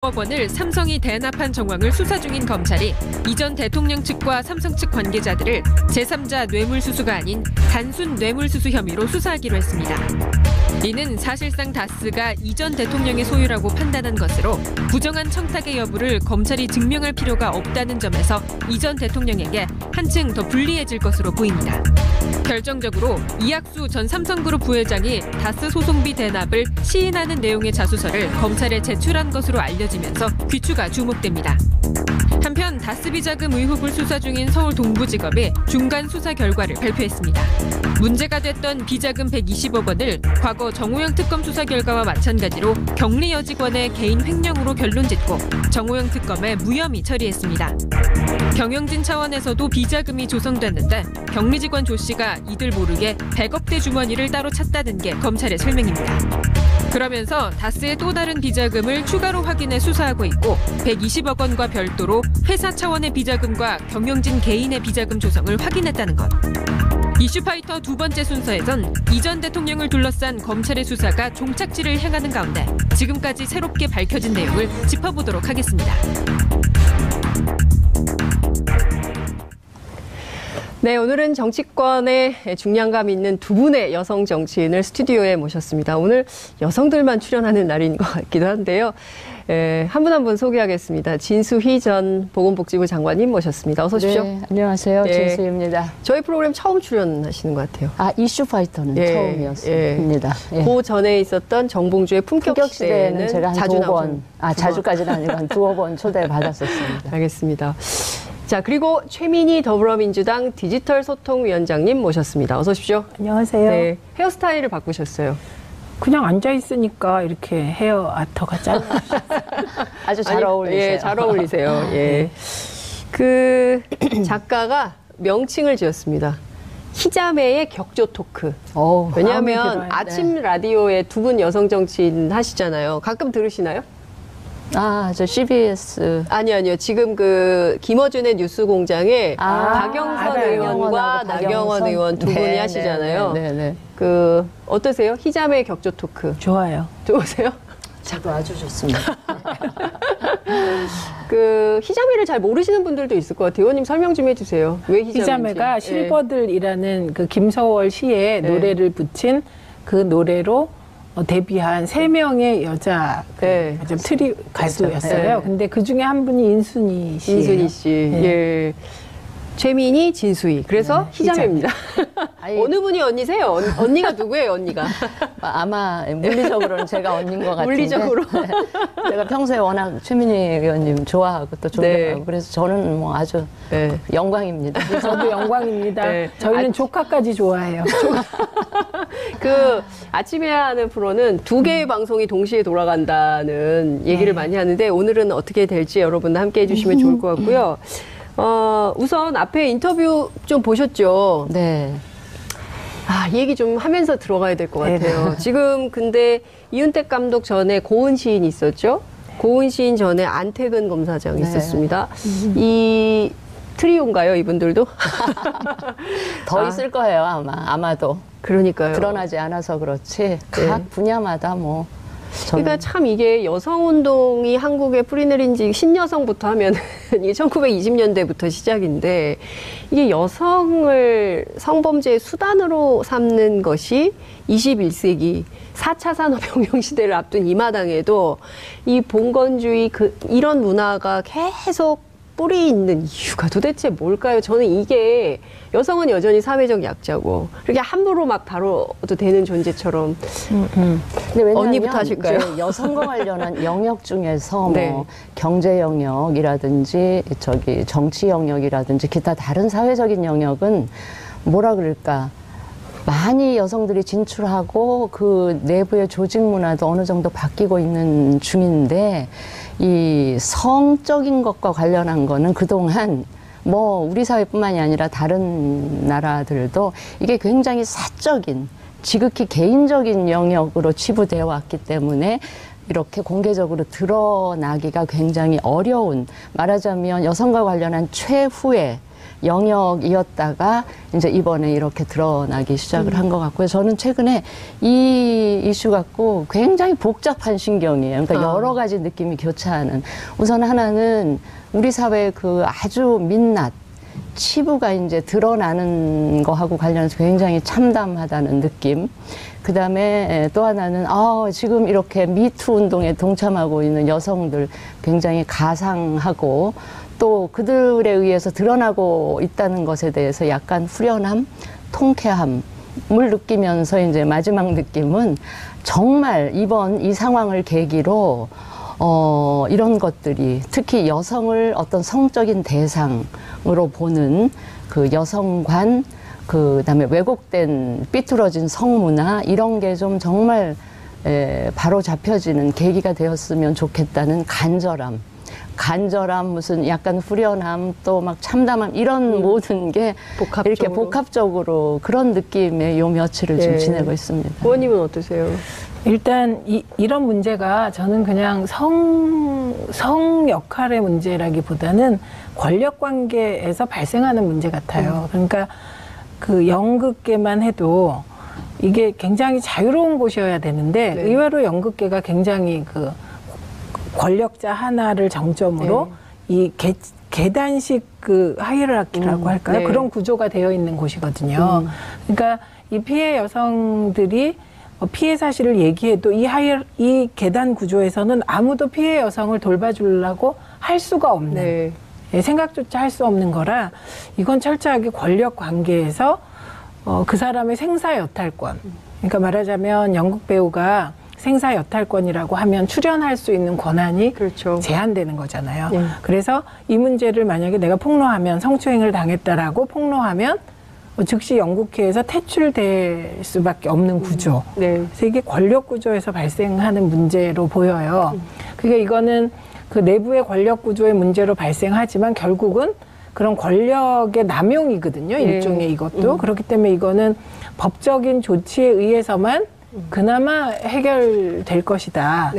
억 원을 삼성이 대납한 정황을 수사 중인 검찰이 이전 대통령 측과 삼성 측 관계자들을 제3자 뇌물수수가 아닌 단순 뇌물수수 혐의로 수사하기로 했습니다. 이는 사실상 다스가 이전 대통령의 소유라고 판단한 것으로 부정한 청탁의 여부를 검찰이 증명할 필요가 없다는 점에서 이전 대통령에게 한층 더 불리해질 것으로 보입니다. 결정적으로 이학수 전 삼성그룹 부회장이 다스 소송비 대납을 시인하는 내용의 자수서를 검찰에 제출한 것으로 알려지면서 귀추가 주목됩니다. 한편 다스 비자금 의혹을 수사 중인 서울 동부지검이 중간 수사 결과를 발표했습니다. 문제가 됐던 비자금 120억 원을 과거 정호영 특검 수사 결과와 마찬가지로 격리 여직원의 개인 횡령으로 결론짓고 정호영 특검에 무혐의 처리했습니다. 경영진 차원에서도 비자금이 조성됐는데 격리 직원 조 씨가 이들 모르게 100억대 주머니를 따로 찾다는 게 검찰의 설명입니다. 그러면서 다스의 또 다른 비자금을 추가로 확인해 수사하고 있고 120억 원과 별도로 회사 차원의 비자금과 경영진 개인의 비자금 조성을 확인했다는 것. 이슈파이터 두 번째 순서에선 이전 대통령을 둘러싼 검찰의 수사가 종착지를 향하는 가운데 지금까지 새롭게 밝혀진 내용을 짚어보도록 하겠습니다. 네, 오늘은 정치권에 중량감 있는 두 분의 여성 정치인을 스튜디오에 모셨습니다. 오늘 여성들만 출연하는 날인 것 같기도 한데요. 한 분 한 분 소개하겠습니다. 진수희 전 보건복지부 장관님 모셨습니다. 어서 오십시오. 네, 안녕하세요. 네, 진수희입니다. 저희 프로그램 처음 출연하시는 것 같아요. 아, 이슈파이터는 처음이었습니다. 그 전에 있었던 정봉주의 품격시대에는 제가 자주 한 두 번, 자주까지는 아니고 한 두어 번 초대받았었습니다. 알겠습니다. 자, 그리고 최민희 더불어민주당 디지털 소통위원장님 모셨습니다. 어서 오십시오. 안녕하세요. 네, 헤어스타일을 바꾸셨어요. 그냥 앉아있으니까 이렇게 헤어 아터가 짧으셨어요. 아주 잘 어울리세요. 예, 잘 어울리세요. 예. 그 작가가 명칭을 지었습니다. 희자매의 격조 토크. 왜냐하면 아침 라디오에 두 분 여성 정치인 하시잖아요. 가끔 들으시나요? 아, 저 CBS. 아니요. 지금 그 김어준의 뉴스공장에 박영선 의원과 나경원 의원 두 분이 하시잖아요. 네. 그 어떠세요? 희자매 격조 토크. 좋아요. 좋으세요? 저도 아주 좋습니다. 그 희자매를 잘 모르시는 분들도 있을 것 같아요. 의원님 설명 좀 해주세요. 왜 희자매인지. 희자매가 실버들이라는 그 김서월 시에 노래를 붙인 그 노래로 데뷔한 3명의 여자 좀 트리 가수였어요. 근데 그 중에 한 분이 인순이 씨. 인순이 씨. 예. 최민희, 진수희. 그래서 희자매입니다. 어느 분이 언니세요? 언니가 누구예요, 언니가? 아마 물리적으로는 제가 언니인 것 같은데. 물리적으로? 제가 평소에 워낙 최민희 의원님 좋아하고 또 존경하고 그래서 저는 뭐 아주 영광입니다. 저도 영광입니다. 저희는 조카까지 좋아해요. 그 아침에 하는 프로는 두 개의 방송이 동시에 돌아간다는 얘기를 많이 하는데 오늘은 어떻게 될지 여러분 함께 해주시면 좋을 것 같고요. 우선 앞에 인터뷰 좀 보셨죠? 네. 이 얘기 좀 하면서 들어가야 될 것 같아요. 지금 근데 이윤택 감독 전에 고은 시인 있었죠? 고은 시인 전에 안태근 검사장 있었습니다. 이 트리오인가요, 이분들도? 더 있을 거예요, 아마도. 그러니까요. 드러나지 않아서 그렇지. 각 분야마다 뭐. 그러니까 참 이게 여성운동이 한국에 뿌리내린 지 신여성부터 하면 이게 1920년대부터 시작인데 이게 여성을 성범죄의 수단으로 삼는 것이 21세기 4차 산업혁명 시대를 앞둔 이 마당에도 이 봉건주의 이런 문화가 계속 뿌리 있는 이유가 도대체 뭘까요? 저는 이게 여성은 여전히 사회적 약자고 그렇게 함부로 막 다뤄도 되는 존재처럼 근데 언니부터 하실까요? 이제 여성과 관련한 영역 중에서 뭐 경제 영역이라든지 정치 영역이라든지 기타 다른 사회적인 영역은 뭐라 그럴까 많이 여성들이 진출하고 그 내부의 조직 문화도 어느 정도 바뀌고 있는 중인데 이 성적인 것과 관련한 거는 그동안 뭐 우리 사회뿐만이 아니라 다른 나라들도 이게 굉장히 사적인 지극히 개인적인 영역으로 치부되어 왔기 때문에 이렇게 공개적으로 드러나기가 굉장히 어려운 말하자면 여성과 관련한 최후의 영역이었다가 이제 이번에 이렇게 드러나기 시작을 한 것 같고요. 저는 최근에 이 이슈 갖고 굉장히 복잡한 신경이에요. 그러니까 여러 가지 느낌이 교차하는. 우선 하나는 우리 사회의 그 아주 민낯, 치부가 이제 드러나는 거하고 관련해서 굉장히 참담하다는 느낌. 그 다음에 또 하나는, 지금 이렇게 미투 운동에 동참하고 있는 여성들 굉장히 가상하고 또 그들에 의해서 드러나고 있다는 것에 대해서 약간 후련함, 통쾌함을 느끼면서 이제 마지막 느낌은 정말 이번 이 상황을 계기로 이런 것들이 특히 여성을 어떤 성적인 대상으로 보는 그 여성관, 그다음에 왜곡된 삐뚤어진 성문화 이런 게 좀 정말 바로 잡혀지는 계기가 되었으면 좋겠다는 간절함, 무슨 약간 후련함, 또 막 참담함 이런 모든 게 이렇게 복합적으로 그런 느낌의 요 며칠을 좀 지내고 있습니다. 의원님은 어떠세요? 일단 이런 문제가 저는 그냥 성 역할의 문제라기보다는 권력 관계에서 발생하는 문제 같아요. 그러니까 그 연극계만 해도 이게 굉장히 자유로운 곳이어야 되는데 의외로 연극계가 굉장히 그 권력자 하나를 정점으로 이 계단식 그 하이라키라고 할까요? 그런 구조가 되어 있는 곳이거든요. 그러니까 이 피해 여성들이 피해 사실을 얘기해도 이 계단 구조에서는 아무도 피해 여성을 돌봐주려고 할 수가 없는 생각조차 할 수 없는 거라 이건 철저하게 권력 관계에서 그 사람의 생사 여탈권. 그러니까 말하자면 연극 배우가 생사 여탈권이라고 하면 출연할 수 있는 권한이 제한되는 거잖아요. 그래서 이 문제를 만약에 내가 폭로하면 성추행을 당했다라고 폭로하면 즉시 연극회에서 퇴출될 수밖에 없는 구조. 그래서 이게 권력 구조에서 발생하는 문제로 보여요. 그게 이거는 그 내부의 권력 구조의 문제로 발생하지만 결국은 그런 권력의 남용이거든요. 일종의 이것도. 그렇기 때문에 이거는 법적인 조치에 의해서만 그나마 해결될 것이다.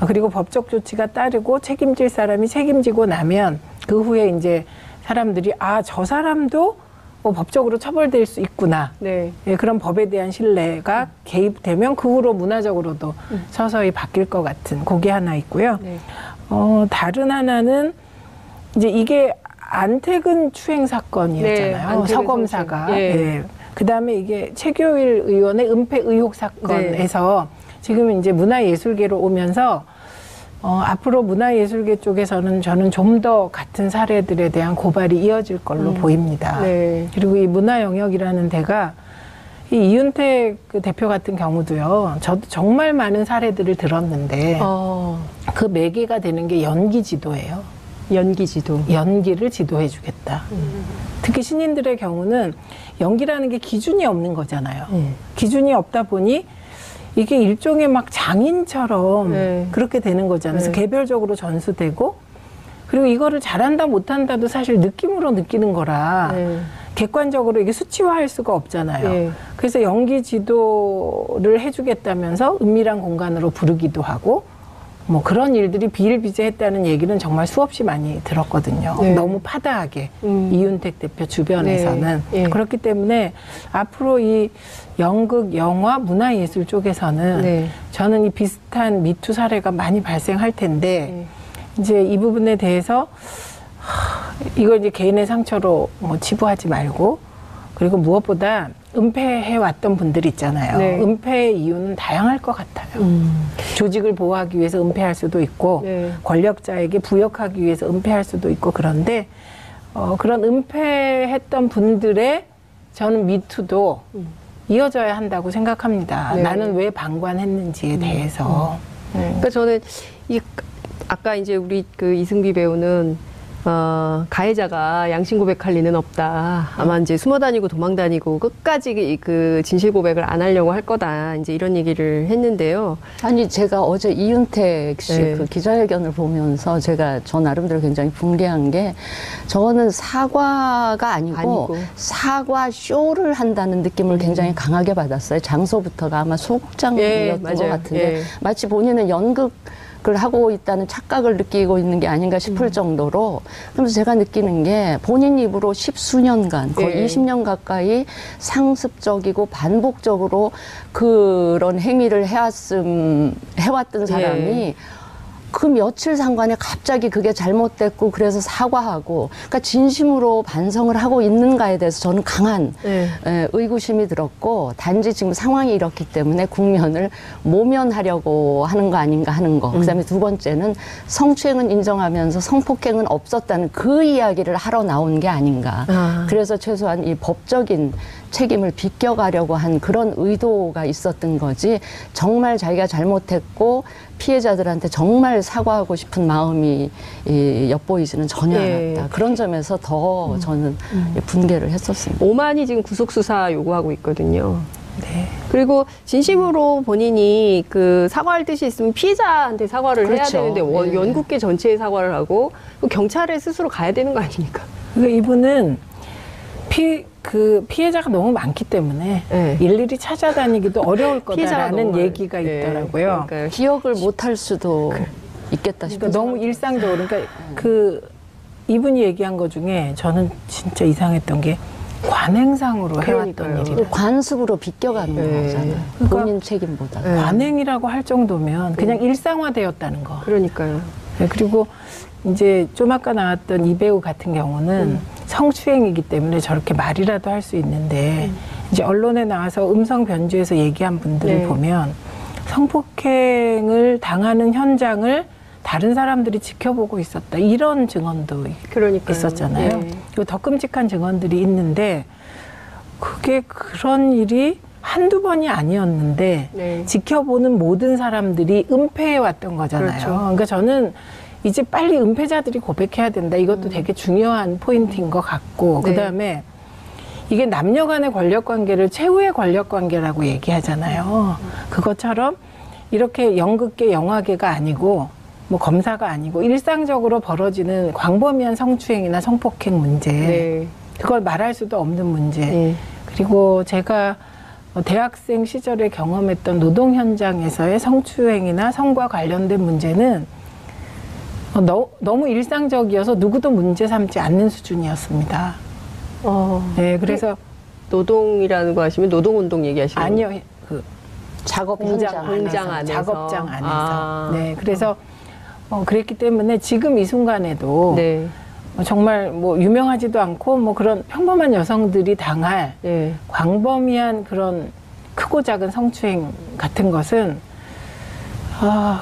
그리고 법적 조치가 따르고 책임질 사람이 책임지고 나면 그 후에 이제 사람들이 저 사람도 법적으로 처벌될 수 있구나. 그런 법에 대한 신뢰가 개입되면 그 후로 문화적으로도 서서히 바뀔 것 같은 그게 하나 있고요. 다른 하나는 이제 이게 안태근 추행 사건이었잖아요. 서검사가. 그 다음에 이게 최교일 의원의 은폐 의혹 사건에서 지금 이제 문화예술계로 오면서 앞으로 문화예술계 쪽에서는 저는 좀 더 같은 사례들에 대한 고발이 이어질 걸로 보입니다. 그리고 이 문화영역이라는 데가 이 이윤택 그 대표 같은 경우도요. 저도 정말 많은 사례들을 들었는데 그 매개가 되는 게 연기 지도예요. 연기 지도. 연기를 지도해 주겠다. 특히 신인들의 경우는 연기라는 게 기준이 없는 거잖아요. 기준이 없다 보니 이게 일종의 막 장인처럼 그렇게 되는 거잖아요. 그래서 개별적으로 전수되고 그리고 이거를 잘한다 못한다도 사실 느낌으로 느끼는 거라 객관적으로 이게 수치화할 수가 없잖아요. 그래서 연기 지도를 해주겠다면서 은밀한 공간으로 부르기도 하고 뭐 그런 일들이 비일비재했다는 얘기는 정말 수없이 많이 들었거든요. 너무 파다하게 이윤택 대표 주변에서는 그렇기 때문에 앞으로 이 연극, 영화, 문화예술 쪽에서는 저는 이 비슷한 미투 사례가 많이 발생할 텐데 이제 이 부분에 대해서 이걸 이제 개인의 상처로 뭐 치부하지 말고 그리고 무엇보다 은폐해왔던 분들 있잖아요. 은폐의 이유는 다양할 것 같아요. 조직을 보호하기 위해서 은폐할 수도 있고 권력자에게 부역하기 위해서 은폐할 수도 있고 그런데 그런 은폐했던 분들의 저는 미투도 이어져야 한다고 생각합니다. 나는 왜 방관했는지에 대해서. 그러니까 저는 아까 이제 우리 그 이승비 배우는 가해자가 양심 고백할 리는 없다. 아마 이제 숨어 다니고 도망 다니고 끝까지 그 진실 고백을 안 하려고 할 거다. 이제 이런 얘기를 했는데요. 아니, 제가 어제 이윤택 씨 그 기자회견을 보면서 저 나름대로 굉장히 붕괴한 게 저거는 사과가 아니고 사과 쇼를 한다는 느낌을 굉장히 강하게 받았어요. 장소부터가 아마 소극장이었던 것 같은데 마치 본인은 연극 그걸 하고 있다는 착각을 느끼고 있는 게 아닌가 싶을 정도로 그러면서 제가 느끼는 게 본인 입으로 10수년간 거의 네. 20년 가까이 상습적이고 반복적으로 그런 행위를 해왔던 사람이 네. 그 며칠 상관에 갑자기 그게 잘못됐고 그래서 사과하고 그러니까 진심으로 반성을 하고 있는가에 대해서 저는 강한 네. 의구심이 들었고 단지 지금 상황이 이렇기 때문에 국면을 모면하려고 하는 거 아닌가 하는 거. 그다음에 두 번째는 성추행은 인정하면서 성폭행은 없었다는 그 이야기를 하러 나온 게 아닌가. 그래서 최소한 이 법적인 책임을 비껴가려고 한 그런 의도가 있었던 거지 정말 자기가 잘못했고 피해자들한테 정말 사과하고 싶은 마음이 엿보이지는 전혀 네. 않았다. 그런 점에서 더 저는 분개를 했었습니다. 오만이 지금 구속수사 요구하고 있거든요. 네. 그리고 진심으로 본인이 그 사과할 뜻이 있으면 피해자한테 사과를 해야 그렇죠. 되는데 예. 연국계 전체에 사과를 하고 경찰에 스스로 가야 되는 거 아닙니까? 그러니까 이분은 피해자가 너무 많기 때문에 네. 일일이 찾아다니기도 어려울 피해자가 거다라는 너무 얘기가 많- 네. 있더라고요. 그러니까요. 기억을 못할 수도 있겠다 그러니까 싶어서. 너무 일상적으로 그러니까 그 이분이 얘기한 것 중에 저는 진짜 이상했던 게 관행상으로 해왔던 그러니까요. 일이라. 관습으로 비껴가는 네. 거잖아요. 그러니까 본인 책임보다. 네. 관행이라고 할 정도면 그냥 일상화되었다는 거. 그러니까요. 네, 그리고 이제 좀 아까 나왔던 이 배우 같은 경우는 성추행이기 때문에 저렇게 말이라도 할 수 있는데 이제 언론에 나와서 음성 변조해서 얘기한 분들을 네. 보면 성폭행을 당하는 현장을 다른 사람들이 지켜보고 있었다 이런 증언도 그러니까요. 있었잖아요. 예. 그리고 더 끔찍한 증언들이 있는데 그게 그런 일이 한두 번이 아니었는데 네. 지켜보는 모든 사람들이 은폐해 왔던 거잖아요. 그렇죠. 그러니까 저는 이제 빨리 은폐자들이 고백해야 된다. 이것도 되게 중요한 포인트인 것 같고 네. 그다음에 이게 남녀 간의 권력 관계를 최후의 권력 관계라고 얘기하잖아요. 그것처럼 이렇게 연극계 영화계가 아니고 뭐 검사가 아니고 일상적으로 벌어지는 광범위한 성추행이나 성폭행 문제 네. 그걸 말할 수도 없는 문제 네. 그리고 제가 대학생 시절에 경험했던 노동 현장에서의 성추행이나 성과 관련된 문제는 너무 일상적이어서 누구도 문제 삼지 않는 수준이었습니다. 네, 그래서 노동이라는 거 하시면 노동운동 얘기하시는 아니요, 그 작업 공장 공장 안에서, 안에서. 작업장 안에서. 아. 네, 그래서 그랬기 때문에 지금 이 순간에도 네. 정말 뭐 유명하지도 않고 뭐 그런 평범한 여성들이 당할 네. 광범위한 그런 크고 작은 성추행 같은 것은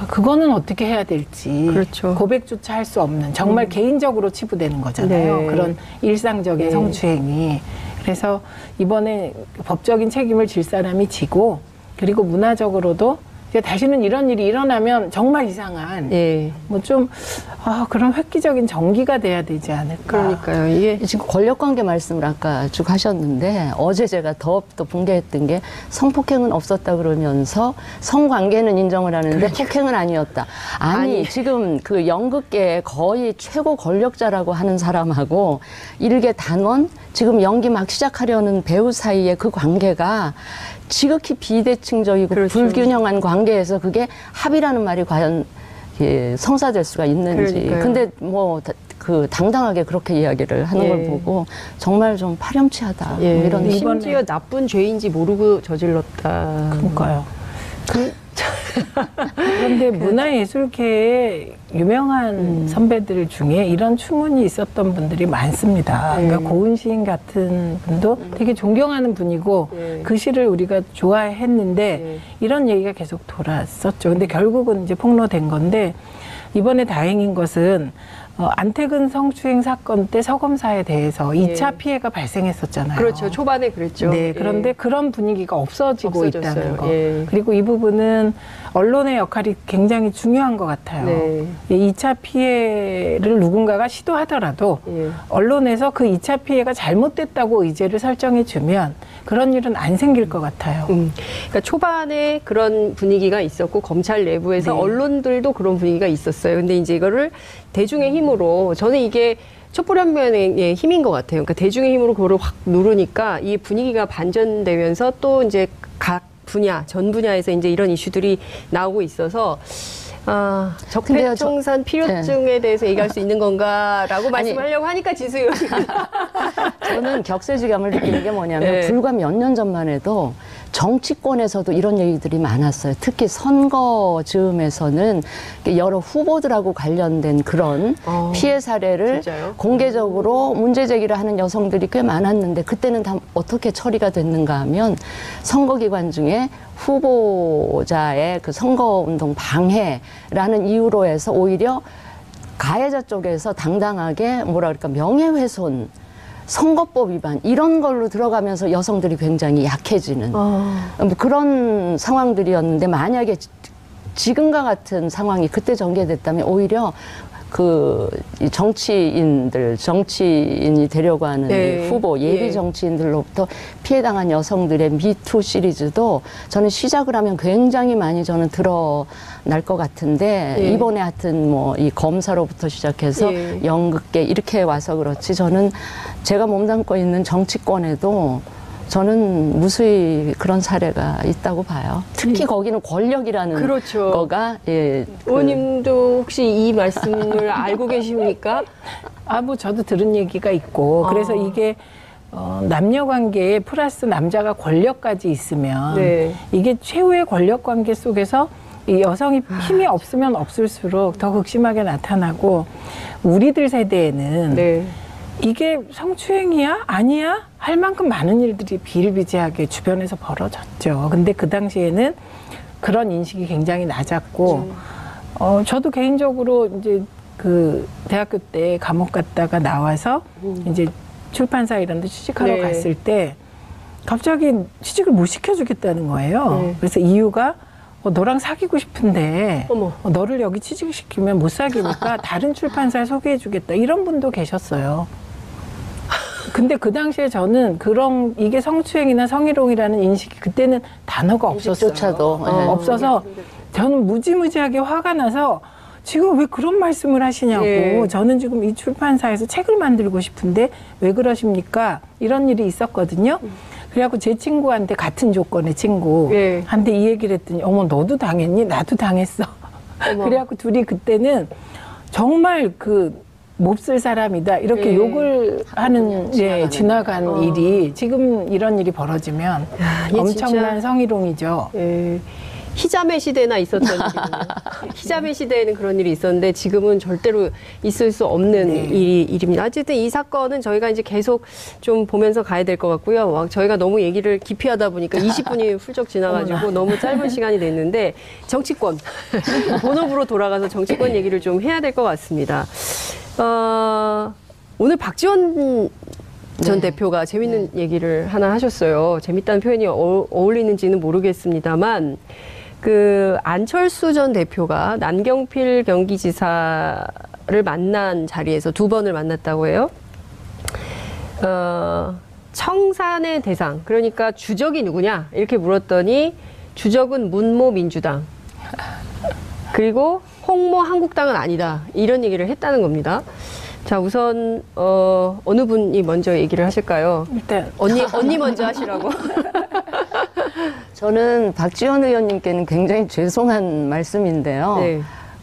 그거는 어떻게 해야 될지 그렇죠. 고백조차 할 수 없는 정말 개인적으로 치부되는 거잖아요. 네. 그런 일상적인 네. 성추행이. 그래서 이번에 법적인 책임을 질 사람이 지고 그리고 문화적으로도 이제 다시는 이런 일이 일어나면 정말 이상한 예. 뭐 좀 그런 획기적인 전기가 돼야 되지 않을까. 그러니까요. 이게 지금 권력관계 말씀을 아까 쭉 하셨는데 어제 제가 더 분개했던 게 성폭행은 없었다 그러면서 성관계는 인정을 하는데 폭행은 아니었다. 아니 지금 그 연극계의 거의 최고 권력자라고 하는 사람하고 일개 단원 지금 연기 막 시작하려는 배우 사이의 그 관계가 지극히 비대칭적이고 그렇죠. 불균형한 관계에서 그게 합의라는 말이 과연 성사될 수가 있는지. 그러니까요. 근데 뭐 그 당당하게 그렇게 이야기를 하는 예. 걸 보고 정말 좀 파렴치하다. 예. 뭐 이런 심지어 나쁜 죄인지 모르고 저질렀다. 그러니까요. 그런데 문화예술계에 유명한 선배들 중에 이런 추문이 있었던 분들이 많습니다. 그러니까 고은 시인 같은 분도 되게 존경하는 분이고 네. 그 시를 우리가 좋아했는데 네. 이런 얘기가 계속 돌았었죠. 근데 결국은 이제 폭로된 건데 이번에 다행인 것은 안태근 성추행 사건 때 서검사에 대해서 2차 피해가 발생했었잖아요. 그렇죠. 초반에 그랬죠. 네, 그런데 예. 그런 분위기가 없어지고 없어졌어요. 있다는 거. 예. 그리고 이 부분은 언론의 역할이 굉장히 중요한 것 같아요. 네. 2차 피해를 누군가가 시도하더라도 예. 언론에서 그 2차 피해가 잘못됐다고 의제를 설정해 주면 그런 일은 안 생길 것 같아요. 그러니까 초반에 그런 분위기가 있었고 검찰 내부에서 네. 언론들도 그런 분위기가 있었어요. 근데 이제 이거를 대중의 힘으로 저는 이게 촛불혁명의 힘인 것 같아요. 그러니까 대중의 힘으로 그거를 확 누르니까 이 분위기가 반전되면서 또 이제 각 분야, 전 분야에서 이제 이런 이슈들이 나오고 있어서 적폐청산 필요증에 대해서 얘기할 수 있는 건가라고 말씀하려고 하니까 지수 의원님. 저는 격세지감을 느끼는 게 뭐냐면 불과 몇 년 전만 해도 정치권에서도 이런 얘기들이 많았어요. 특히 선거 즈음에서는 여러 후보들하고 관련된 그런 피해 사례를 진짜요? 공개적으로 문제 제기를 하는 여성들이 꽤 많았는데 그때는 다 어떻게 처리가 됐는가 하면 선거기간 중에 후보자의 그 선거운동 방해라는 이유로 해서 오히려 가해자 쪽에서 당당하게 뭐라 그럴까 명예훼손 선거법 위반 이런 걸로 들어가면서 여성들이 굉장히 약해지는 뭐 그런 상황들이었는데 만약에 지금과 같은 상황이 그때 전개됐다면 오히려 그 정치인이 되려고 하는 후보 예비 정치인들로부터 피해당한 여성들의 미투 시리즈도 저는 시작을 하면 굉장히 많이 저는 드러날 것 같은데 이번에 하여튼 뭐 이 검사로부터 시작해서 연극계 이렇게 와서 그렇지 저는 제가 몸담고 있는 정치권에도 저는 무수히 그런 사례가 있다고 봐요. 특히 거기는 권력이라는 거가 의원님도 혹시 이 말씀을 알고 계십니까? 뭐 저도 들은 얘기가 있고 그래서 이게 남녀 관계에 플러스 남자가 권력까지 있으면 이게 최후의 권력 관계 속에서 이 여성이 힘이 없으면 없을수록 더 극심하게 나타나고 우리들 세대에는 이게 성추행이야? 아니야? 할 만큼 많은 일들이 비일비재하게 주변에서 벌어졌죠. 근데 그 당시에는 그런 인식이 굉장히 낮았고, 저도 개인적으로 이제 그 대학교 때 감옥 갔다가 나와서 이제 출판사 이런 데 취직하러 갔을 때 갑자기 취직을 못 시켜주겠다는 거예요. 그래서 이유가 너랑 사귀고 싶은데 너를 여기 취직시키면 못 사귀니까 다른 출판사에 소개해주겠다. 이런 분도 계셨어요. 근데 그 당시에 저는 이게 성추행이나 성희롱이라는 인식이 그때는 단어가 없었어요. 없어서 저는 무지무지하게 화가 나서 지금 왜 그런 말씀을 하시냐고. 저는 지금 이 출판사에서 책을 만들고 싶은데 왜 그러십니까? 이런 일이 있었거든요. 그래갖고 제 친구한테 같은 조건의 친구한테 이 얘기를 했더니 어머 너도 당했니? 나도 당했어. 그래갖고 둘이 그때는 정말 몹쓸 사람이다 이렇게 욕을 하는 지나간 일이 지금 이런 일이 벌어지면 엄청난 성희롱이죠. 히자메 시대나 있었던 일이군요. 히자메 시대에는 그런 일이 있었는데 지금은 절대로 있을 수 없는 일입니다. 어쨌든 이 사건은 저희가 이제 계속 좀 보면서 가야 될 것 같고요. 저희가 너무 얘기를 깊이 하다 보니까 20분이 훌쩍 지나가지고 너무 짧은 시간이 됐는데 정치권, 본업으로 돌아가서 정치권 얘기를 좀 해야 될 것 같습니다. 오늘 박지원 전 대표가 재밌는 얘기를 하나 하셨어요. 재밌다는 표현이 어울리는지는 모르겠습니다만 안철수 전 대표가 남경필 경기지사를 만난 자리에서 2번을 만났다고 해요. 청산의 대상, 그러니까 주적이 누구냐 이렇게 물었더니 주적은 문모 민주당 그리고 홍모 한국당은 아니다 이런 얘기를 했다는 겁니다. 자, 우선 어느 분이 먼저 얘기를 하실까요? 일단 언니 먼저 하시라고. 저는 박지원 의원님께는 굉장히 죄송한 말씀인데요.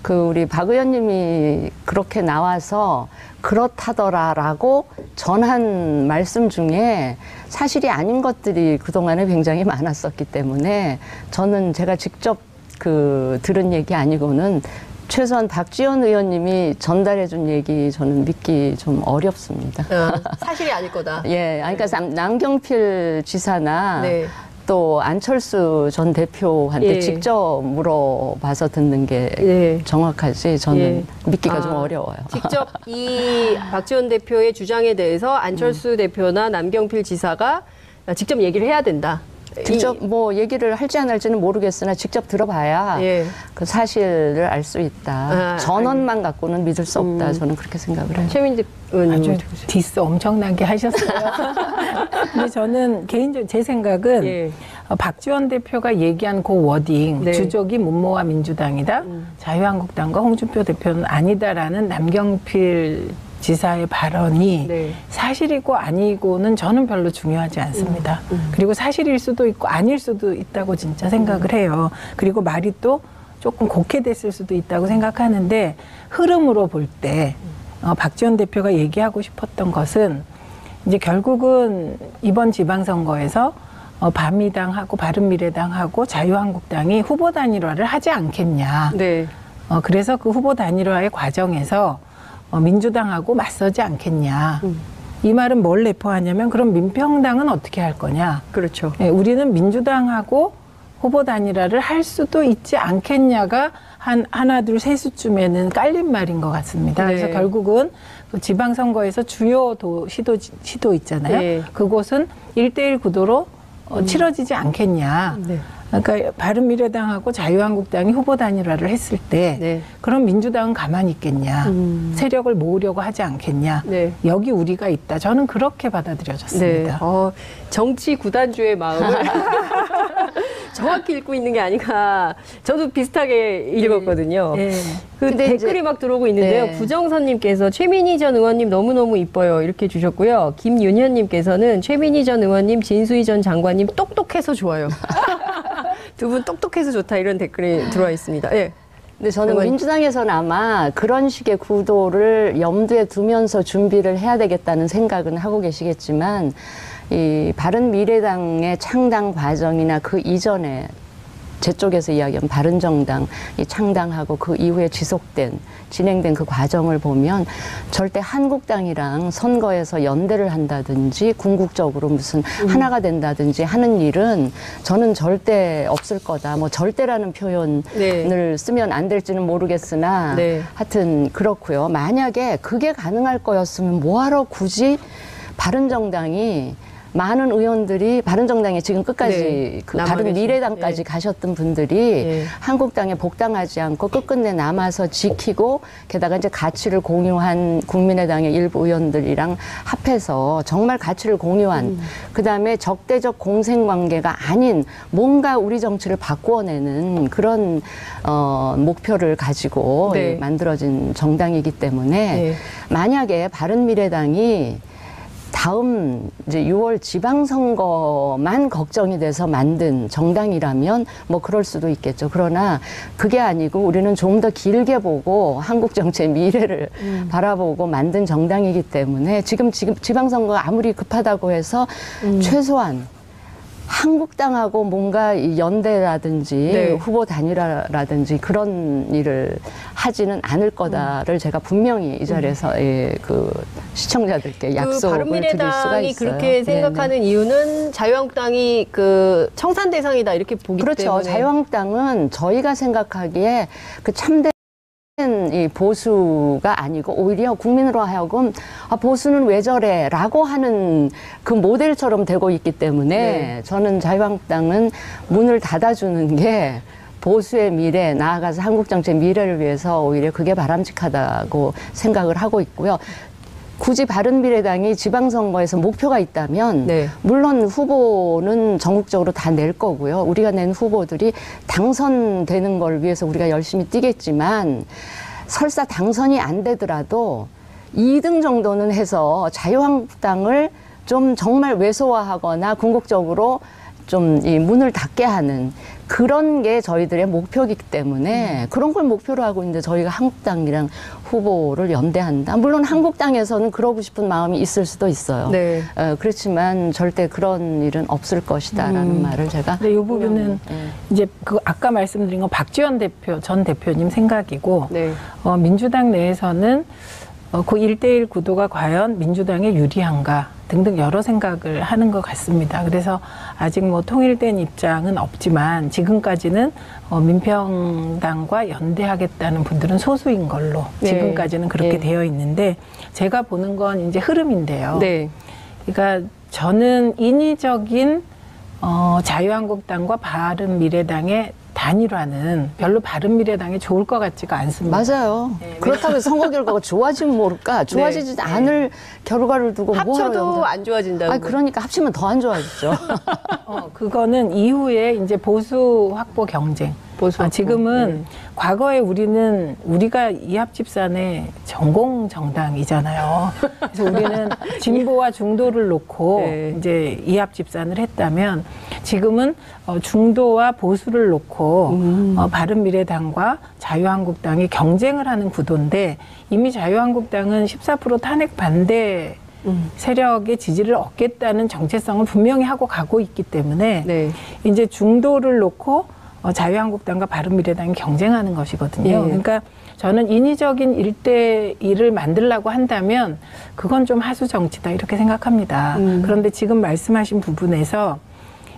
우리 박 의원님이 그렇게 나와서 그렇다더라라고 전한 말씀 중에 사실이 아닌 것들이 그동안에 굉장히 많았었기 때문에 저는 제가 직접 들은 얘기 아니고는 최소한 박지원 의원님이 전달해준 얘기 저는 믿기 좀 어렵습니다. 사실이 아닐 거다. 그러니까 남경필 지사나 또 안철수 전 대표한테 직접 물어봐서 듣는 게 정확하지 저는 믿기가 좀 어려워요. 직접 이 박지원 대표의 주장에 대해서 안철수 대표나 남경필 지사가 직접 얘기를 해야 된다. 직접 얘기를 할지 안 할지는 모르겠으나 직접 들어봐야 그 사실을 알 수 있다. 전언만 갖고는 믿을 수 없다. 저는 그렇게 생각을 해요. 최민지 의원님. 아주 디스 엄청나게 하셨어요. 근데 저는 개인적으로 제 생각은 박지원 대표가 얘기한 그 워딩 주적이 문모와 민주당이다. 자유한국당과 홍준표 대표는 아니다라는 남경필 지사의 발언이 사실이고 아니고는 저는 별로 중요하지 않습니다. 그리고 사실일 수도 있고 아닐 수도 있다고 진짜 생각을 해요. 그리고 말이 또 조금 곡해됐을 수도 있다고 생각하는데 흐름으로 볼 때 박지원 대표가 얘기하고 싶었던 것은 이제 결국은 이번 지방선거에서 바미당하고 바른미래당하고 자유한국당이 후보 단일화를 하지 않겠냐. 네. 그래서 그 후보 단일화의 과정에서 민주당하고 맞서지 않겠냐. 이 말은 뭘 내포하냐면 그럼 민평당은 어떻게 할 거냐. 그렇죠. 네, 우리는 민주당하고 후보 단일화를 할 수도 있지 않겠냐가 한 하나 둘 세 수쯤에는 깔린 말인 것 같습니다. 네. 그래서 결국은 그 지방선거에서 주요 시도 있잖아요. 네. 그곳은 1대1 구도로 치러지지 않겠냐. 네. 그러니까 바른미래당하고 자유한국당이 후보 단일화를 했을 때 네. 그럼 민주당은 가만히 있겠냐. 세력을 모으려고 하지 않겠냐. 네. 여기 우리가 있다. 저는 그렇게 받아들여졌습니다. 네. 정치 구단주의 마음을 정확히 읽고 있는 게 아닌가. 저도 비슷하게 읽었거든요. 네. 그 댓글이 막 들어오고 있는데요. 네. 구정선님께서 최민희 전 의원님 너무너무 이뻐요. 이렇게 주셨고요. 김윤현님께서는 최민희 전 의원님, 진수희 전 장관님 똑똑해서 좋아요. 두 분 똑똑해서 좋다 이런 댓글이 들어와 있습니다. 예. 근데 저는 의원님. 민주당에서는 아마 그런 식의 구도를 염두에 두면서 준비를 해야 되겠다는 생각은 하고 계시겠지만 이 바른미래당의 창당 과정이나 그 이전에 제 쪽에서 이야기한 바른정당이 창당하고 그 이후에 진행된 그 과정을 보면 절대 한국당이랑 선거에서 연대를 한다든지 궁극적으로 무슨 하나가 된다든지 하는 일은 저는 절대 없을 거다. 뭐 절대라는 표현을 네. 쓰면 안 될지는 모르겠으나 네. 하여튼 그렇고요. 만약에 그게 가능할 거였으면 뭐하러 굳이 바른정당이 많은 의원들이 바른정당에 지금 끝까지 네, 그 남아 바른미래당까지 계신, 가셨던 분들이 네. 한국당에 복당하지 않고 끝끝내 남아서 지키고 게다가 이제 가치를 공유한 국민의당의 일부 의원들이랑 합해서 정말 가치를 공유한 그다음에 적대적 공생관계가 아닌 뭔가 우리 정치를 바꾸어내는 그런 목표를 가지고 네. 만들어진 정당이기 때문에 네. 만약에 바른미래당이 다음 이제 6월 지방선거만 걱정이 돼서 만든 정당이라면 뭐 그럴 수도 있겠죠. 그러나 그게 아니고 우리는 좀 더 길게 보고 한국 정치의 미래를 바라보고 만든 정당이기 때문에 지금 지방선거가 아무리 급하다고 해서 최소한 한국당하고 뭔가 이 연대라든지 네. 후보 단일화라든지 그런 일을 하지는 않을 거다를 제가 분명히 이 자리에서 그 시청자들께 약속을 드릴 수가 바른미래당이 있어요. 그렇게 생각하는 이유는 자유한국당이 그 청산 대상이다 이렇게 보기 그렇죠. 때문에. 자유한국당은 저희가 생각하기에 그 참된 이 보수가 아니고 오히려 국민으로 하여금 보수는 왜 저래 라고 하는 그 모델처럼 되고 있기 때문에 네. 저는 자유한국당은 문을 닫아주는 게 보수의 미래, 나아가서 한국 정치의 미래를 위해서 오히려 그게 바람직하다고 생각을 하고 있고요. 굳이 바른미래당이 지방선거에서 목표가 있다면 네. 물론 후보는 전국적으로 다 낼 거고요. 우리가 낸 후보들이 당선되는 걸 위해서 우리가 열심히 뛰겠지만 설사 당선이 안 되더라도 2등 정도는 해서 자유한국당을 좀 정말 왜소화하거나 궁극적으로 좀 이 문을 닫게 하는 그런 게 저희들의 목표이기 때문에 그런 걸 목표로 하고 있는데 저희가 한국당이랑 후보를 연대한다. 물론 한국당에서는 그러고 싶은 마음이 있을 수도 있어요. 네. 그렇지만 절대 그런 일은 없을 것이다라는 말을 제가. 근데 이 부분은 이제 그 아까 말씀드린 건 박지원 전 대표님 생각이고 네. 민주당 내에서는 그 1대1 구도가 과연 민주당에 유리한가 등등 여러 생각을 하는 것 같습니다. 그래서 아직 뭐 통일된 입장은 없지만 지금까지는 민평당과 연대하겠다는 분들은 소수인 걸로 네. 지금까지는 그렇게 네. 되어 있는데 제가 보는 건 이제 흐름인데요. 네. 그러니까 저는 인위적인 자유한국당과 바른미래당의 단일화는 별로 바른미래당에 좋을 것 같지가 않습니다. 맞아요. 네. 그렇다고 해서 선거 결과가 좋아지면 모를까? 좋아지지 네. 않을 결과를 두고 합쳐도 안 좋아진다고. 그러니까 합치면 더 안 좋아지죠. 그거는 이후에 이제 보수 확보 경쟁. 지금은 과거에 우리가 이합집산의 전공 정당이잖아요. 그래서 우리는 진보와 중도를 놓고 네. 이제 이합집산을 했다면 지금은 중도와 보수를 놓고 바른미래당과 자유한국당이 경쟁을 하는 구도인데 이미 자유한국당은 14% 탄핵 반대 세력의 지지를 얻겠다는 정체성을 분명히 하고 가고 있기 때문에 네. 이제 중도를 놓고 자유한국당과 바른미래당이 경쟁하는 것이거든요. 그러니까 저는 인위적인 1대1을 만들려고 한다면 그건 좀 하수 정치다 이렇게 생각합니다. 그런데 지금 말씀하신 부분에서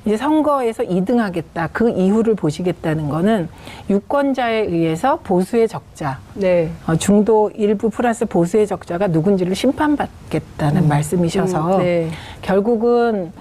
이제 선거에서 2등하겠다 그 이유를 보시겠다는 거는 유권자에 의해서 보수의 적자, 네. 중도 일부 플러스 보수의 적자가 누군지를 심판받겠다는 말씀이셔서 네. 결국은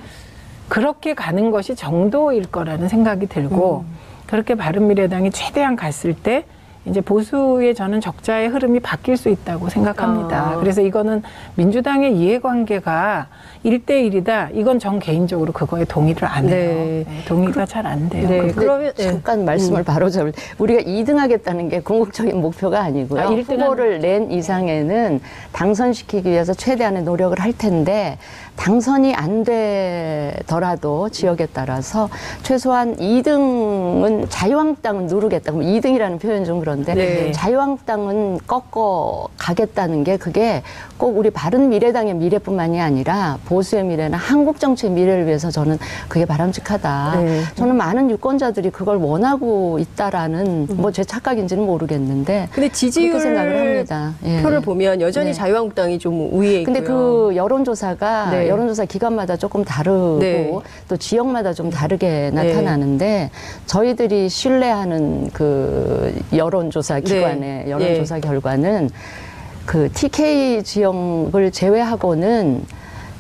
그렇게 가는 것이 정도일 거라는 생각이 들고 그렇게 바른미래당이 최대한 갔을 때 이제 보수의 저는 적자의 흐름이 바뀔 수 있다고 생각합니다. 그래서 이거는 민주당의 이해관계가 1대1이다. 이건 전 개인적으로 그거에 동의를 안 해요. 네. 네, 동의가 잘 안 돼요. 네. 그러면 잠깐 말씀을 바로 잡을 우리가 2등하겠다는 게 궁극적인 목표가 아니고요. 1등 후보를 낸 이상에는 당선시키기 위해서 최대한의 노력을 할 텐데 당선이 안 되더라도 지역에 따라서 최소한 2등은 자유한국당은 누르겠다. 그럼 2등이라는 표현 좀 그런데 네. 자유한국당은 꺾어 가겠다는 게 그게 꼭 우리 바른미래당의 미래뿐만이 아니라 보수의 미래나 한국 정치의 미래를 위해서 저는 그게 바람직하다. 네. 저는 많은 유권자들이 그걸 원하고 있다라는 뭐 제 착각인지는 모르겠는데 근데 지지율 그렇게 생각을 합니다. 예. 표를 보면 여전히 네. 자유한국당이 좀 우위에 있고요. 근데 그 여론조사가 네. 여론조사 기관마다 조금 다르고 네. 또 지역마다 좀 다르게 나타나는데 저희들이 신뢰하는 그 여론조사 기관의 여론조사 결과는 그 TK 지역을 제외하고는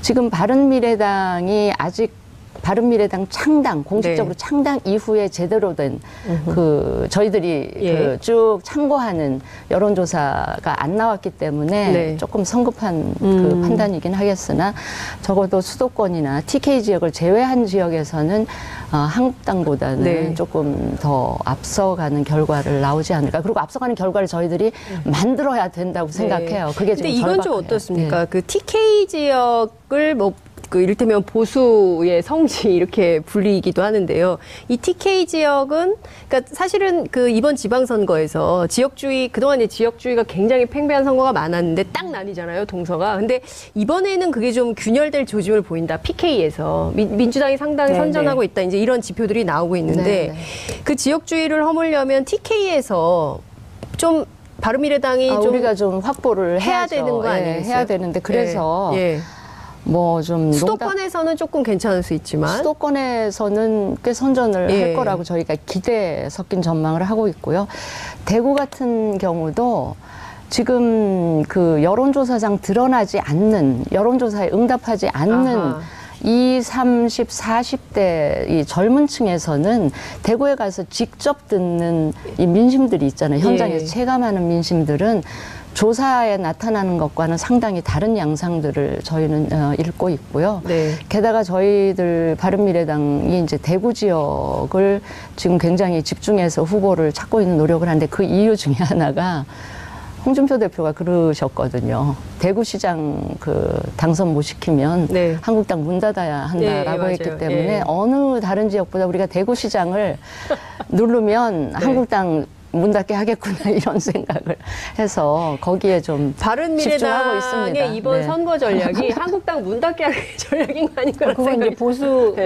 지금 바른미래당이 아직 바른미래당 창당, 공식적으로 창당 이후에 제대로 된 그 저희들이 그 쭉 참고하는 여론조사가 안 나왔기 때문에 조금 성급한 그 판단이긴 하겠으나 적어도 수도권이나 TK 지역을 제외한 지역에서는 한국당보다는 조금 더 앞서가는 결과를 나오지 않을까. 그리고 앞서가는 결과를 저희들이 만들어야 된다고 생각해요. 그게 근데 좀 이건 좀 어떻습니까? 그 TK 지역을 뭐 그 이를테면 보수의 성지 이렇게 불리기도 하는데요. 이 TK 지역은 그러니까 사실은 그 이번 지방선거에서 지역주의 그동안 지역주의가 굉장히 팽배한 선거가 많았는데 딱 나뉘잖아요, 동서가. 근데 이번에는 그게 좀 균열될 조짐을 보인다. PK에서 민주당이 상당히 선전하고 있다. 이제 이런 지표들이 나오고 있는데 그 지역주의를 허물려면 TK에서 좀 바른미래당이 좀 우리가 좀 확보를 해야 해야죠. 되는 거 아니에요? 해야 되는데 그래서 뭐 좀 수도권에서는 조금 괜찮을 수 있지만 수도권에서는 꽤 선전을 할 거라고 저희가 기대 섞인 전망을 하고 있고요. 대구 같은 경우도 지금 그 여론조사상 드러나지 않는 여론조사에 응답하지 않는 20, 30, 40대 이 젊은 층에서는 대구에 가서 직접 듣는 이 민심들이 있잖아요. 현장에서 체감하는 민심들은 조사에 나타나는 것과는 상당히 다른 양상들을 저희는 읽고 있고요. 게다가 저희들 바른미래당이 이제 대구 지역을 지금 굉장히 집중해서 후보를 찾고 있는 노력을 하는데 그 이유 중에 하나가 홍준표 대표가 그러셨거든요. 대구시장 그 당선 못 시키면 한국당 문 닫아야 한다라고 했기 때문에 어느 다른 지역보다 우리가 대구시장을 누르면 한국당 문 닫게 하겠구나 이런 생각을 해서 거기에 좀 집중하고 있습니다. 바른미래당의 이번 선거 전략이 한국당 문 닫게 하는 전략인 거 아닌가 그건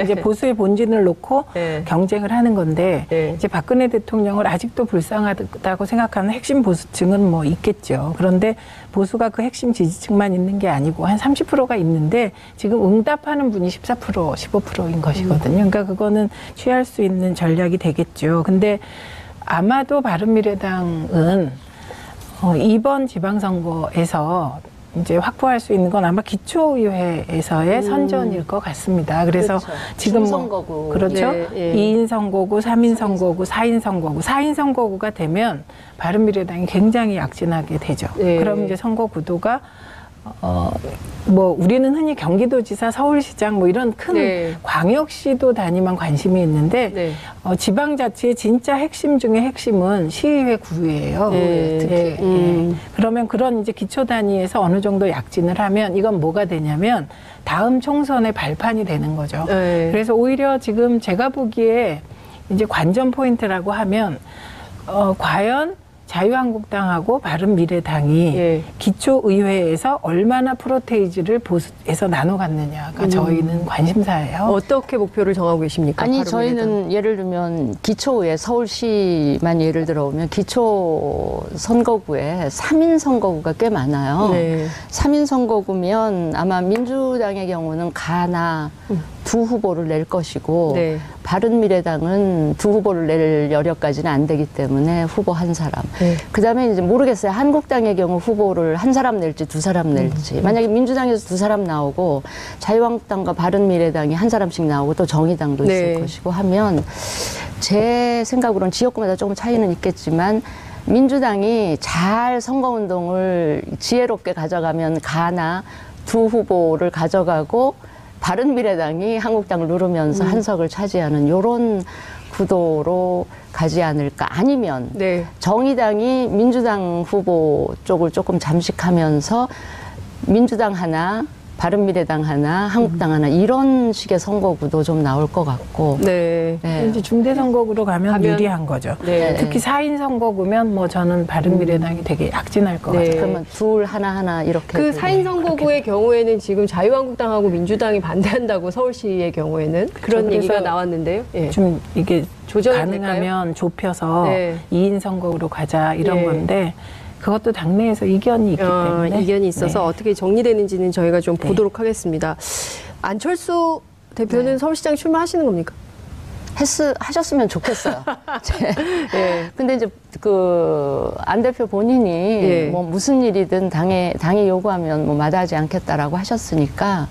이제 보수의 본진을 놓고 경쟁을 하는 건데 이제 박근혜 대통령을 아직도 불쌍하다고 생각하는 핵심 보수층은 뭐 있겠죠. 그런데 보수가 그 핵심 지지층만 있는 게 아니고 한 30%가 있는데 지금 응답하는 분이 14%, 15%인 것이거든요. 그러니까 그거는 취할 수 있는 전략이 되겠죠. 근데 아마도 바른미래당은 이번 지방선거에서 이제 확보할 수 있는 건 아마 기초의회에서의 선전일 것 같습니다. 그래서 지금 선거구. 그렇죠. 2인 선거구, 3인 선거구, 4인 선거구. 4인 선거구가 되면 바른미래당이 굉장히 약진하게 되죠. 그럼 이제 선거 구도가 뭐 우리는 흔히 경기도지사, 서울시장 뭐 이런 큰 네. 광역시도 단위만 관심이 있는데 네. 지방자치의 진짜 핵심 중에 핵심은 시의회, 구의회예요. 네. 특히. 예. 그러면 그런 이제 기초 단위에서 어느 정도 약진을 하면 이건 뭐가 되냐면 다음 총선의 발판이 되는 거죠. 네. 그래서 오히려 지금 제가 보기에 이제 관전 포인트라고 하면 과연 자유한국당하고 바른미래당이 예. 기초의회에서 얼마나 프로테이지를 보수해서 나눠 갔느냐가 저희는 관심사예요. 어떻게 목표를 정하고 계십니까? 아니 바른미래당? 저희는 예를 들면 기초의회 서울시만 예를 들어보면 기초 선거구에 3인 선거구가 꽤 많아요. 네. 3인 선거구면 아마 민주당의 경우는 가나 두 후보를 낼 것이고 네. 바른미래당은 두 후보를 낼 여력까지는 안 되기 때문에 후보 한 사람. 네. 그다음에 이제 모르겠어요. 한국당의 경우 후보를 한 사람 낼지 두 사람 낼지. 만약에 민주당에서 두 사람 나오고 자유한국당과 바른미래당이 한 사람씩 나오고 또 정의당도 네. 있을 것이고 하면 제 생각으로는 지역구마다 조금 차이는 있겠지만 민주당이 잘 선거운동을 지혜롭게 가져가면 가나 두 후보를 가져가고 바른미래당이 한국당을 누르면서 한석을 차지하는 이런 구도로 가지 않을까. 아니면 네. 정의당이 민주당 후보 쪽을 조금 잠식하면서 민주당 하나, 바른미래당 하나, 한국당 하나 이런 식의 선거구도 좀 나올 것 같고. 네. 네. 이제 중대선거구로 가면 유리한 거죠. 네. 특히 4인 선거구면 뭐 저는 바른미래당이 되게 약진할 것 네. 같아요. 그러면 둘 하나 이렇게. 그 4인 선거구의 경우에는 지금 자유한국당하고 민주당이 반대한다고 서울시의 경우에는 그런 그래서 얘기가 나왔는데요. 예. 좀 이게 조정이 가능하면 좁혀서 네. 2인 선거구로 가자 이런 네. 건데 그것도 당내에서 이견이 있기 때문에 이견이 있어서 네. 어떻게 정리되는지는 저희가 좀 네. 보도록 하겠습니다. 안철수 대표는 서울시장 출마하시는 겁니까? 하셨으면 좋겠어요. 예. 근데 이제 안 대표 본인이 예. 뭐 무슨 일이든 당이 요구하면 뭐 마다하지 않겠다라고 하셨으니까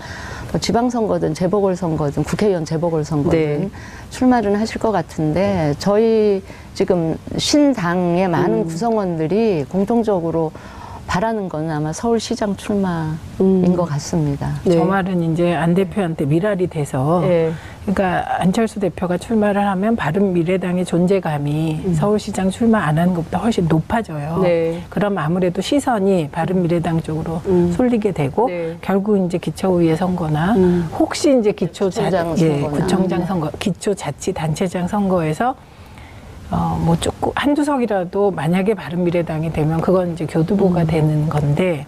뭐 지방선거든 재보궐선거든 국회의원 재보궐선거든 네. 출마를 하실 것 같은데 저희 지금 신당의 많은 구성원들이 공통적으로 바라는 건 아마 서울시장 출마인 것 같습니다. 네. 저 말은 이제 안 대표한테 미랄이 돼서 예. 그러니까 안철수 대표가 출마를 하면 바른미래당의 존재감이 서울시장 출마 안 하는 것보다 훨씬 높아져요. 네. 그럼 아무래도 시선이 바른미래당 쪽으로 쏠리게 되고 네. 결국 이제 기초의회 선거나 혹시 이제 구청장 선거나. 구청장 선거, 기초자치단체장 선거에서 뭐 조금 한두 석이라도 만약에 바른미래당이 되면 그건 이제 교두보가 되는 건데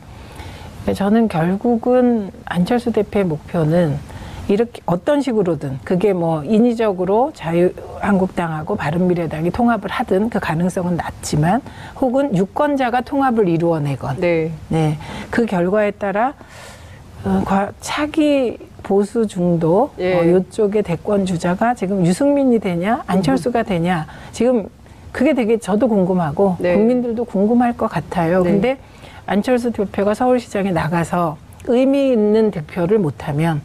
저는 결국은 안철수 대표의 목표는 이렇게 어떤 식으로든 그게 뭐 인위적으로 자유한국당하고 바른미래당이 통합을 하든 그 가능성은 낮지만 혹은 유권자가 통합을 이루어내건 네. 네, 그 결과에 따라 차기 보수 중도 예. 이쪽의 대권 주자가 지금 유승민이 되냐 안철수가 되냐 지금 그게 되게 저도 궁금하고 네. 국민들도 궁금할 것 같아요. 네. 근데 안철수 대표가 서울시장에 나가서 의미 있는 득표를 못하면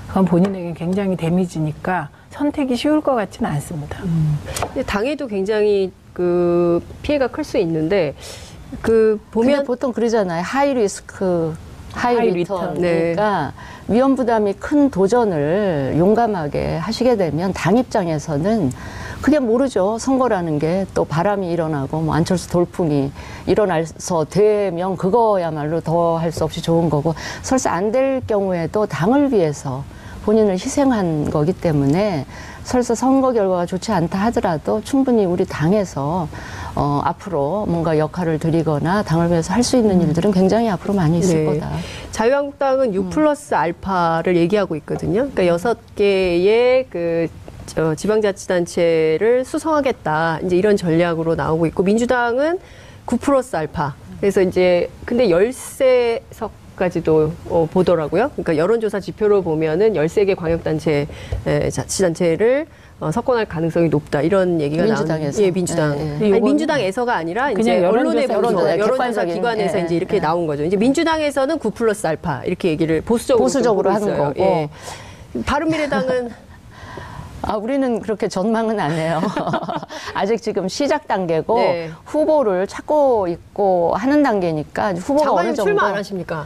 그건 본인에게 굉장히 데미지니까 선택이 쉬울 것 같지는 않습니다. 근데 당에도 굉장히 그 피해가 클 수 있는데 근데 보면 보통 그러잖아요. 하이 리스크, 하이 하이 리턴. 리턴. 네. 그러니까 위험 부담이 큰 도전을 용감하게 하시게 되면 당 입장에서는 그게 모르죠. 선거라는 게 또 바람이 일어나고 뭐 안철수 돌풍이 일어나서 되면 그거야말로 더 할 수 없이 좋은 거고 설사 안 될 경우에도 당을 위해서 본인을 희생한 거기 때문에 설사 선거 결과가 좋지 않다 하더라도 충분히 우리 당에서 앞으로 뭔가 역할을 드리거나 당을 위해서 할 수 있는 일들은 굉장히 앞으로 많이 있을 네. 거다. 자유한국당은 6 플러스 알파를 얘기하고 있거든요. 그러니까 6개의 지방자치단체를 수성하겠다. 이제 이런 전략으로 나오고 있고 민주당은 9 플러스 알파. 그래서 이제 근데 13석까지도 보더라고요. 그러니까 여론조사 지표로 보면은 13개 광역단체 자치단체를 석권할 가능성이 높다. 이런 얘기가 민주당에서. 예, 민주당. 예, 예. 아니, 민주당에서가 아니라 이제 그냥 언론의 여론조사, 여론조사 객관적인, 기관에서 예, 이제 이렇게 예. 나온 거죠. 이제 민주당에서는 9 플러스 알파 이렇게 얘기를 보수적으로 하는 있어요. 거고. 예. 바른미래당은 우리는 그렇게 전망은 안 해요. 아직 지금 시작 단계고 네. 후보를 찾고 있고 하는 단계니까 후보가 어느 장관님 정도 출마 안 하십니까?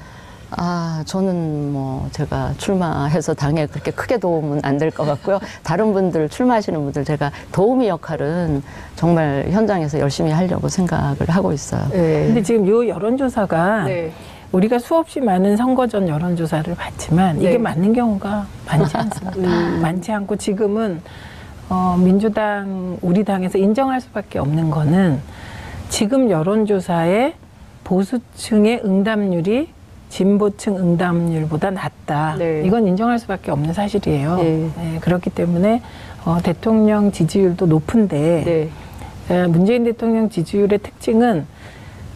저는 뭐 제가 출마해서 당에 그렇게 크게 도움은 안 될 것 같고요. 다른 분들 출마하시는 분들 제가 도우미 역할은 정말 현장에서 열심히 하려고 생각을 하고 있어요. 네. 근데 지금 요 여론조사가 네. 우리가 수없이 많은 선거 전 여론조사를 봤지만 이게 네. 맞는 경우가 많지 않습니다. 많지 않고 지금은 민주당, 우리 당에서 인정할 수밖에 없는 거는 지금 여론조사의 보수층의 응답률이 진보층 응답률보다 낮다. 네. 이건 인정할 수밖에 없는 사실이에요. 네. 네, 그렇기 때문에 대통령 지지율도 높은데 문재인 대통령 지지율의 특징은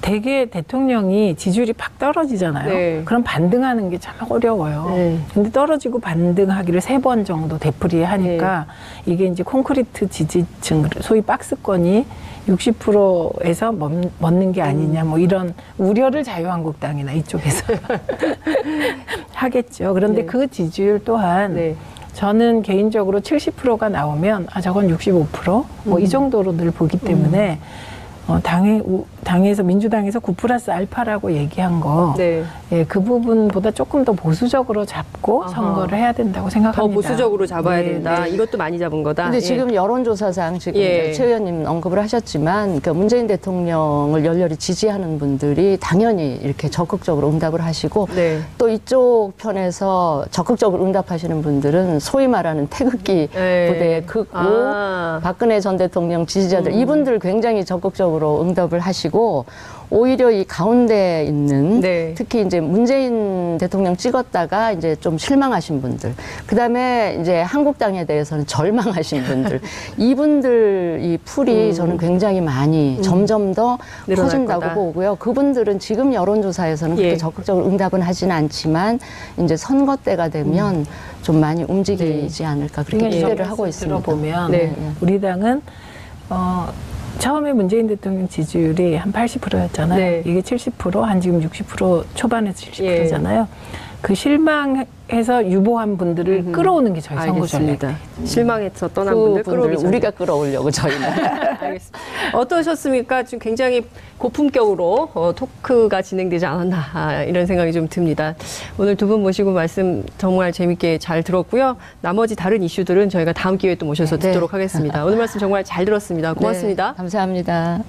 대개 대통령이 지지율이 팍 떨어지잖아요. 네. 그럼 반등하는 게 참 어려워요. 네. 근데 떨어지고 반등하기를 3번 정도 되풀이하니까 이게 이제 콘크리트 지지층, 소위 박스권이 60%에서 멈는 게 아니냐, 뭐 이런 우려를 자유한국당이나 이쪽에서 하겠죠. 그런데 네. 그 지지율 또한 네. 저는 개인적으로 70%가 나오면 저건 65%? 뭐 이 정도로 늘 보기 때문에 당에서 민주당에서 9+알파라고 얘기한 거, 네. 예, 그 부분보다 조금 더 보수적으로 잡고 아하. 선거를 해야 된다고 생각합니다. 더 보수적으로 잡아야 네, 된다. 네. 이것도 많이 잡은 거다. 근데 예. 지금 여론조사상 지금 이제 최 의원님 언급을 하셨지만 그 문재인 대통령을 열렬히 지지하는 분들이 당연히 이렇게 적극적으로 응답을 하시고 네. 또 이쪽 편에서 적극적으로 응답하시는 분들은 소위 말하는 태극기 네. 부대에 긋고 박근혜 전 대통령 지지자들 이분들 굉장히 적극적으로 응답을 하시고 오히려 이 가운데 있는 네. 특히 이제 문재인 대통령 찍었다가 이제 좀 실망하신 분들, 그다음에 이제 한국당에 대해서는 절망하신 분들, 이분들 이 풀이 저는 굉장히 많이 점점 더 늘어날 커진다고 거다. 보고요. 그분들은 지금 여론조사에서는 그렇게 예. 적극적으로 응답은 하지는 않지만 이제 선거 때가 되면 좀 많이 움직이지 않을까 그렇게 그러니까 기대를 여기서 하고 있습니다. 들어보면 네. 우리 당은 처음에 문재인 대통령 지지율이 한 80%였잖아요. 네. 이게 70%, 한 지금 60% 초반에서 70%잖아요. 그 실망해서 유보한 분들을 끌어오는 게 저희 선거 전략. 알겠습니다. 실망해서 떠난 분들 그분들 끌어오기 우리가 끌어오려고 저희는. 알겠습니다. 어떠셨습니까? 지금 굉장히 고품격으로 토크가 진행되지 않았나 이런 생각이 좀 듭니다. 오늘 두 분 모시고 말씀 정말 재밌게 잘 들었고요. 나머지 다른 이슈들은 저희가 다음 기회에 또 모셔서 네. 듣도록 하겠습니다. 오늘 말씀 정말 잘 들었습니다. 고맙습니다. 네, 감사합니다.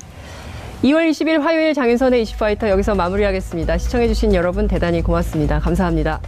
2월 20일 화요일 장윤선의 이슈파이터 여기서 마무리하겠습니다. 시청해주신 여러분 대단히 고맙습니다. 감사합니다.